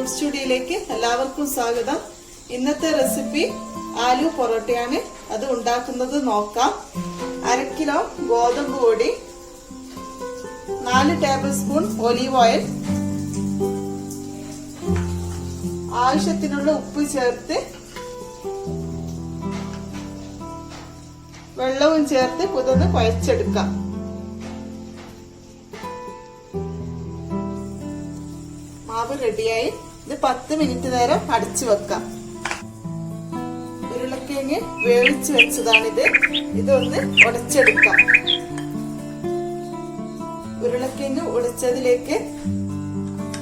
Food സ്റ്റുഡിയോയിലേക്ക് എല്ലാവർക്കും സ്വാഗതം. ഇന്നത്തെ റെസിപ്പി ആലു പൊറോട്ടയാണ്. അത് ഉണ്ടാക്കുന്നത് നോക്കാം. 1/2 കിലോ ഗോതമ്പ് പൊടി, 4 ടേബിൾ സ്പൂൺ ഒലീവ് ഓയിൽ, ആവശ്യത്തിനുള്ള ഉപ്പ് ചേർത്ത് വെള്ളവും ചേർത്ത് കുതിർന്ന് കുഴച്ചെടുക്കാം. മാവ് റെഡിയായി. ഇത് 10 മിനിറ്റ് നേരം അടച്ചു വെക്കാം. ഉരുളക്കിഴങ്ങ് വേവിച്ച് വെച്ചതാണിത്. ഇതൊന്ന് ഉടച്ചെടുക്കാം. ഉരുളക്കിഴങ്ങ് ഉടച്ചതിലേക്ക്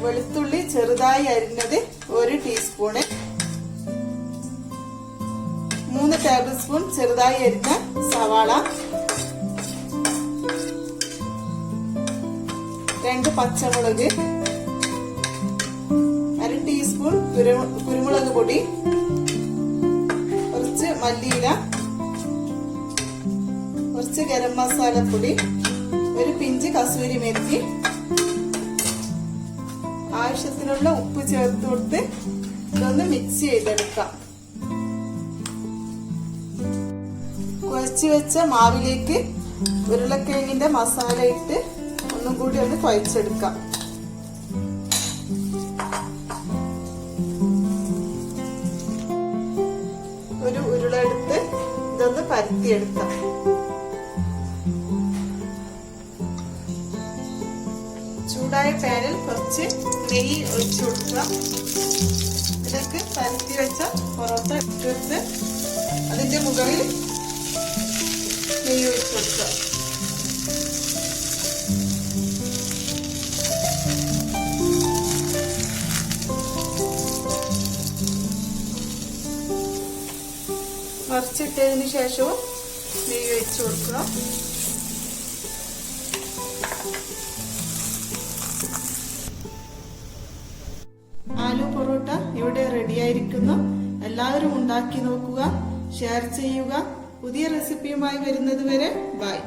വെളുത്തുള്ളി ചെറുതായി അരിഞ്ഞത് 1 ടീസ്പൂണ്, 3 ടേബിൾ സ്പൂൺ ചെറുതായി അരിഞ്ഞ സവാള, 2 പച്ചമുളക്, 1/2 ടീസ്പൂൺ കുരുമുളക് പൊടി, കുറച്ച് മല്ലിയില, കുറച്ച് ഗരം മസാല പൊടി, 1 പിഞ്ച് കസൂരി മേത്തി, ആവശ്യത്തിനുള്ള ഉപ്പ് ചേർത്ത് കൊടുത്ത് ഇതൊന്ന് മിക്സ് ചെയ്തെടുക്കാം. കുഴച്ച് വെച്ച മാവിലേക്ക് ഉരുളക്കിഴങ്ങിന്റെ മസാല ഇട്ട് ഒന്നും കൂടി ഒന്ന് കുഴച്ചെടുക്കാം. ഒരു ഉരുള എടുത്ത് ഇതൊന്ന് പരത്തിയെടുക്കാം. ചൂടായ പാനിൽ കുറച്ച് നെയ്യ് ഒഴിച്ചു കൊടുക്കുക. ഇതിലേക്ക് പരത്തി വെച്ച പൊറോട്ട ഇട്ടെടുത്ത് അതിന്റെ മുകളിൽ നെയ്യ് ഒഴിച്ചു കൊടുക്കുക. മറിച്ചിട്ടതിന് ശേഷവും നെയ്യ് ഒഴിച്ചു കൊടുക്കുക. ആലു പൊറോട്ട ഇവിടെ റെഡിയായിരിക്കുന്നു. എല്ലാവരും ഉണ്ടാക്കി നോക്കുക, ഷെയർ ചെയ്യുക. പുതിയ റെസിപ്പിയുമായി വരുന്നത് വരെ ബൈ.